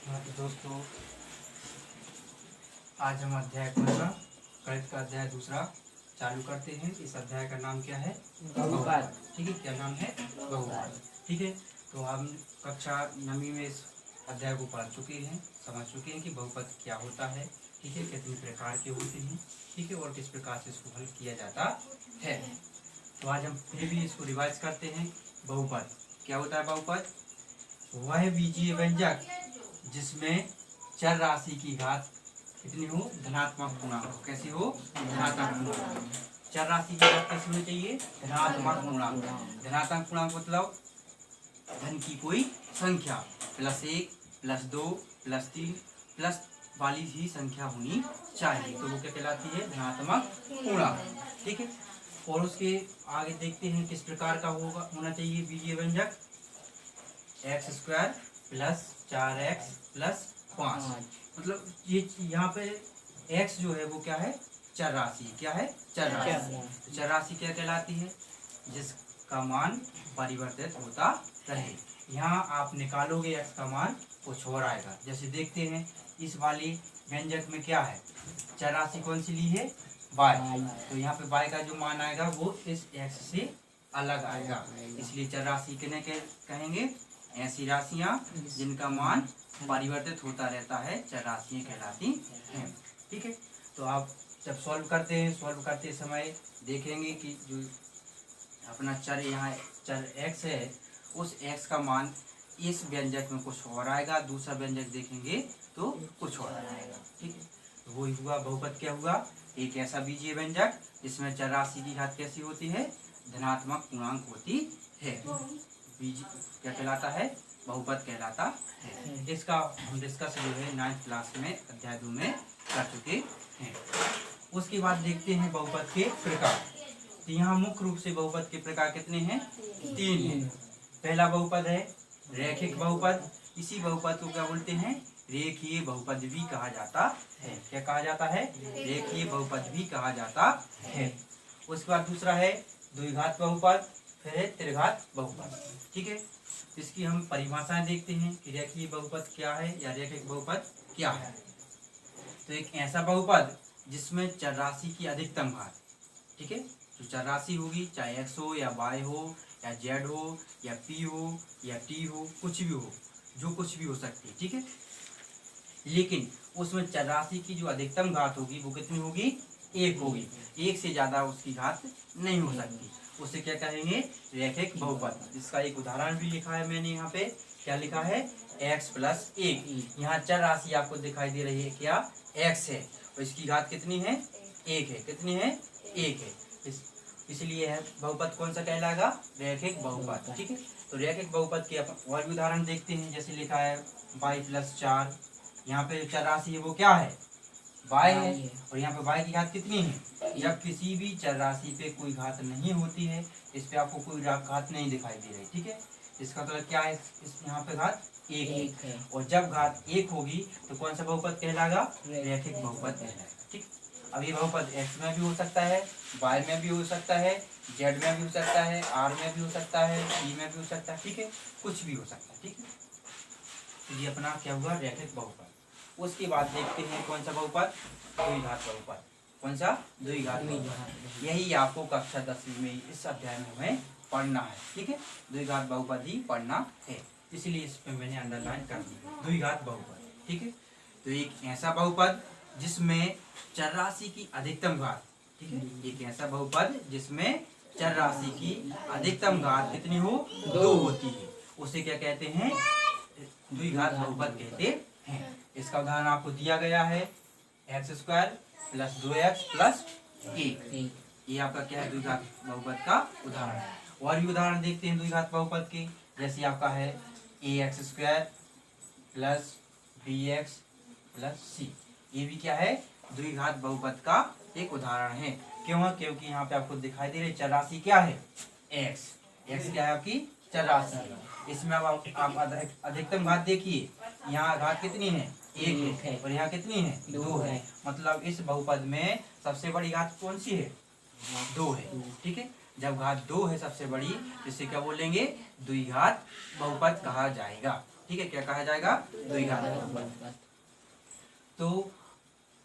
हाँ तो दोस्तों, आज हम अध्याय 15 गणित का अध्याय दूसरा चालू करते हैं। इस अध्याय का नाम क्या है? बहुपद। ठीक है, क्या नाम है? बहुपद। ठीक है, तो हम कक्षा 9वीं में इस अध्याय को पढ़ चुके हैं, समझ चुके हैं कि बहुपद क्या होता है। ठीक है, कितने प्रकार के होते हैं। ठीक है, और किस प्रकार से इसको हल किया जाता है। तो आज हम फिर भी इसको रिवाइज करते हैं। बहुपद क्या होता है? बहुपद वह बीजीय व्यंजक जिसमें चर राशि की घात कितनी हो? धनात्मक पूर्णांक हो। कैसी हो? धनात्मक पूर्णांक। चर राशि की घात कैसी होनी चाहिए? धनात्मक पूर्णांक। धनात्मक पूर्णांक मतलब धन की कोई संख्या +1 +2 +3 प्लस वाली ही संख्या होनी चाहिए, तो वो क्या कहलाती है? धनात्मक पूर्णांक। ठीक है, और उसके आगे देखते हैं किस प्रकार का होना चाहिए बीजीय व्यंजक। x² + 4x + 5। मतलब ये यहाँ पे x जो है वो क्या है? चर राशि। क्या है? चर राशि। चर राशि क्या कहलाती है? जिसका मान परिवर्तित होता रहे। यहाँ आप निकालोगे x का मान, कुछ और आएगा। जैसे देखते हैं इस वाली व्यंजक में क्या है? चर राशि कौन सी ली है? y। तो यहाँ पे y का जो मान आएगा वो इस x से अलग आएगा, इसलिए चर राशि किन्हें कहेंगे? ऐसी राशियां जिनका मान परिवर्तित होता रहता है, चर राशियां कहलाती हैं। ठीक है, तो आप जब सॉल्व करते समय देखेंगे कि जो अपना चर यहाँ चर x है, उस x का मान इस व्यंजक में कुछ और आएगा, दूसरा व्यंजक देखेंगे तो कुछ और आएगा। ठीक है, तो वही हुआ बहुपद। क्या हुआ? एक ऐसा बीजीय व्यंजक जिसमें चर राशि की घात कैसी होती है? धनात्मक पूर्णांक होती है। बीज क्या कहलाता है? बहुपद कहलाता है। इसका हम डिस्कस जो है 9th क्लास में अध्याय 2 में कर चुके हैं। उसके बाद देखते हैं बहुपद के प्रकार। तो यहाँ मुख्य रूप से बहुपद के प्रकार कितने हैं? 3 हैं। पहला बहुपद है रैखिक बहुपद। इसी बहुपद को क्या बोलते हैं? रेखीय बहुपद भी कहा जाता है। क्या कहा जाता है? रेखीय बहुपद भी कहा जाता है। उसके बाद दूसरा है द्विघात बहुपद, फिर है त्रिघात बहुपद। ठीक है, इसकी हम परिभाषाएं देखते हैं कि रेखीय बहुपद क्या है या रैखिक बहुपद क्या है। तो एक ऐसा बहुपद जिसमें चर राशि की अधिकतम घात, ठीक है, जो चर राशि होगी, चाहे x हो या y हो या z हो या p हो या t हो, कुछ भी हो, जो कुछ भी हो सकती है। ठीक है, लेकिन उसमें चर राशि की जो अधिकतम घात होगी वो कितनी होगी? 1 होगी। 1 से ज्यादा उसकी घात नहीं हो सकती। उसे क्या कहेंगे? रैखिक बहुपद। इसका एक उदाहरण भी लिखा है मैंने यहाँ पे। क्या लिखा है? x + 1। यहाँ चर राशि आपको दिखाई दे रही है, क्या? x है, और इसकी घात कितनी है? 1 है। कितनी है? 1 है। इसलिए है बहुपद कौन सा कहलाएगा? रैखिक बहुपद। ठीक है, तो रैखिक बहुपद के और भी उदाहरण देखते हैं। जैसे लिखा है y + 4। यहाँ पे चर राशि है वो क्या है? y है, और यहाँ पे y की घात कितनी है? जब किसी भी चर राशि पे कोई घात नहीं होती है, इस पे आपको कोई घात नहीं दिखाई दे रही। ठीक है, इसका मतलब क्या है? इस यहाँ पे घात 1 है, और जब घात 1 होगी तो कौन सा बहुपद कहलाएगा? रैखिक बहुपद कहलाएगा। ठीक, अब ये बहुपद x में भी हो सकता है, y में भी हो सकता है, z में भी हो सकता है, r में भी हो सकता है, t में भी हो सकता है। ठीक है, कुछ भी हो सकता है। ठीक है, तो ये अपना क्या हुआ? रैखिक बहुपद। उसके बाद देखते हैं कौन सा बहुपद? द्विघात बहुपद। कौन सा? द्विघात बहुपद। यही आपको कक्षा 10वीं में इस अध्याय में हमें पढ़ना है। ठीक है, द्विघात बहुपद ही पढ़ना है, इसलिए इस पे मैंने अंडरलाइन कर दी, द्विघात बहुपद। ठीक है, तो एक ऐसा बहुपद जिसमें चर राशि की अधिकतम घात, ठीक है, एक ऐसा बहुपद जिसमें चर राशि की अधिकतम घात कितनी हो? 2 होती है, उसे क्या कहते हैं? द्विघात बहुपद कहते हैं। इसका उदाहरण आपको दिया गया है, x² + 2x + 1। ये आपका क्या है? द्विघात बहुपद का उदाहरण है। और भी उदाहरण देखते हैं द्विघात बहुपद के। जैसे आपका है ax² + bx + c। ये भी क्या है? द्विघात बहुपद का एक उदाहरण है। क्यों? क्योंकि यहाँ पे आपको दिखाई दे रही चर राशि क्या है? x। x क्या है? आपकी चर राशि है। इसमें अब आप अधिकतम घात देखिए, यहाँ घात कितनी है? 1 है, और यहाँ कितनी है? 2 है। मतलब इस बहुपद में सबसे बड़ी घात कौन सी है? 2 है। ठीक है, जब घात 2 है सबसे बड़ी, इसे क्या बोलेंगे? द्विघात बहुपद कहा जाएगा। ठीक है, क्या कहा जाएगा? द्विघात बहुपद। तो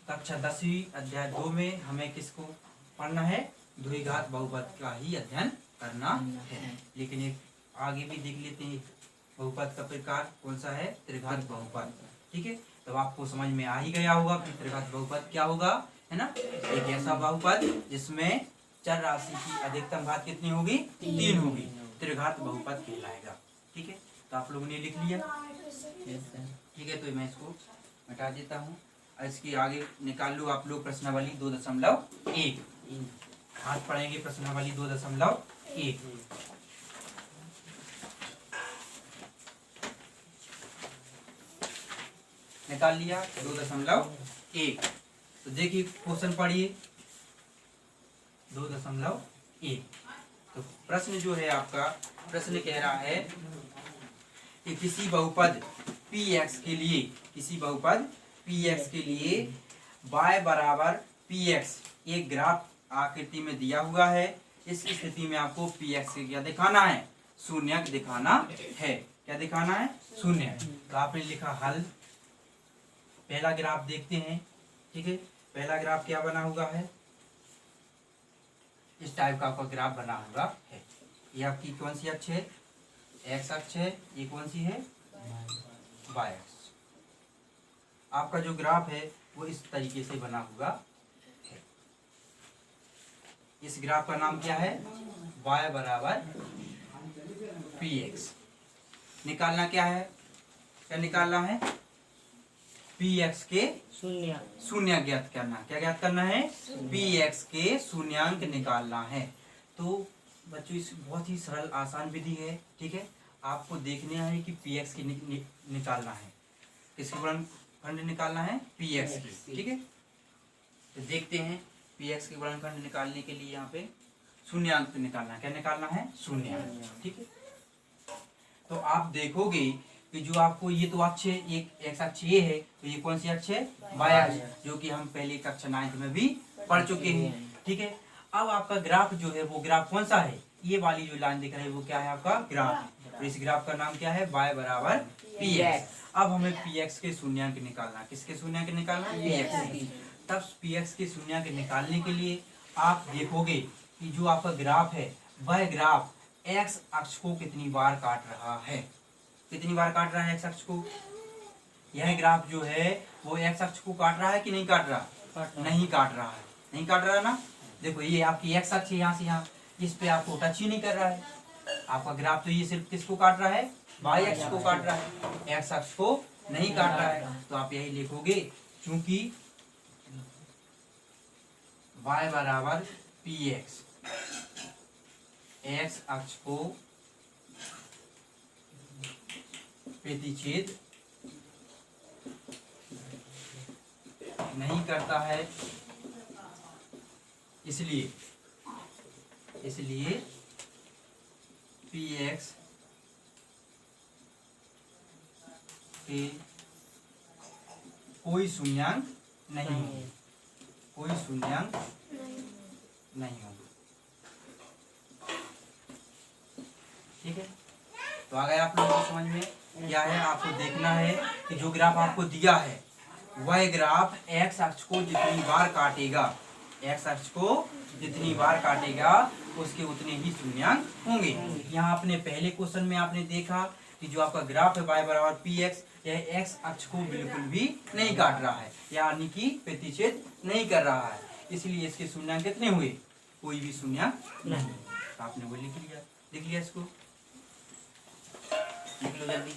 कक्षा 10वीं अध्याय 2 में हमें किसको पढ़ना है? द्विघात बहुपद का ही अध्ययन करना है। लेकिन एक आगे भी देख लेते हैं, बहुपद का प्रकार कौन सा है? त्रिघात बहुपद। ठीक है, तो आपको समझ में आ ही गया होगा कि त्रिघात बहुपद क्या होगा, है ना? एक ऐसा बहुपद जिसमें चर राशि की अधिकतम घात कितनी होगी? 3 होगी, त्रिघात बहुपद कहलाएगा। ठीक है, तो आप लोगों ने लिख लिया। ठीक है, तो मैं इसको मिटा देता हूँ। इसके आगे निकाल लो आप लोग प्रश्नावली 2.1। आज पढ़ेंगे प्रश्नावली 2.1। निकाल लिया 2.1। तो देखिए क्वेश्चन पढ़िए 2.1। तो प्रश्न जो है आपका, प्रश्न कह रहा है कि किसी बहुपद px के लिए, किसी बहुपद px के लिए y बराबर px एक ग्राफ आकृति में दिया हुआ है। इस स्थिति में आपको px से क्या दिखाना है? शून्यक दिखाना है। क्या दिखाना है? शून्य। तो आपने लिखा हल। पहला ग्राफ देखते हैं। ठीक है, पहला ग्राफ क्या बना हुआ है? इस टाइप का आपका ग्राफ बना हुआ है। ये आपकी कौन सी अक्ष है? एक्स अक्ष है। ये कौन सी है? वाई अक्ष। आपका जो ग्राफ है वो इस तरीके से बना हुआ है। इस ग्राफ का नाम क्या है? y बराबर px। निकालना क्या है? क्या निकालना है? px के शून्य ज्ञात करना। क्या ज्ञात करना है? px के शून्यांक निकालना है। तो बच्चों इस बहुत ही सरल आसान विधि है। ठीक है, आपको देखना है कि px की निकालना है। किसकी वर्णखंड निकालना है? px की। ठीक है, तो देखते हैं px के वर्णखंड निकालने के लिए यहाँ पे शून्यांक निकालना है। क्या निकालना है? शून्यांक। ठीक है, तो आप देखोगे कि जो आपको ये तो अक्ष एक एक्स अक्ष ये है, तो ये कौन सी अक्ष है? वाई अक्ष, जो कि हम पहले कक्षा 9 में भी पढ़ चुके हैं। ठीक है, अब आपका ग्राफ जो है वो ग्राफ कौन सा है? ये वाली जो लाइन दिख रही है वो क्या है? आपका ग्राफ। तो इस ग्राफ का नाम क्या है? y बराबर px। अब हमें px के शून्यांक निकालना। किसके शून्यांक निकालना? px। तब px के शून्यांक निकालने के लिए आप देखोगे कि जो आपका ग्राफ है वह ग्राफ x अक्ष को कितनी बार काट रहा है। कितनी बार काट रहा है x अक्ष को? यह ग्राफ जो है वो x अक्ष को काट रहा है कि नहीं काट रहा? नहीं काट रहा है। नहीं काट रहा है ना? देखो ये आपकी x अक्ष यहाँ से यहाँ, इस पे आपको टच ही नहीं कर रहा है। आपका ग्राफ तो ये सिर्फ किसको काट रहा है? y अक्ष को काट रहा है, x अक्ष को नहीं काट रहा है। तो आप यही लिखोगे, क्योंकि y बराबर px, x अक्ष को प्रतिच्छेद नहीं करता है, इसलिए px के कोई शून्यांक नहीं होंगे। कोई शून्यांक नहीं होंगे। ठीक है, तो आ गया आप लोगों को समझ में? क्या है आपको देखना है कि जो ग्राफ आपको दिया है वह ग्राफ x अक्ष को जितनी बार काटेगा, x अक्ष को जितनी बार काटेगा उसके उतने ही शून्यांक होंगे। यहाँ आपने पहले क्वेश्चन में आपने देखा कि जो आपका ग्राफ है y बराबर px, यह x अक्ष को बिल्कुल भी नहीं काट रहा है, यानी कि प्रतिच्छेद नहीं कर रहा है, इसलिए इसके शून्यांक कितने हुए? कोई भी शून्यांक नहीं। तो आपने वो लिख लिया। इसको लिख लो जल्दी।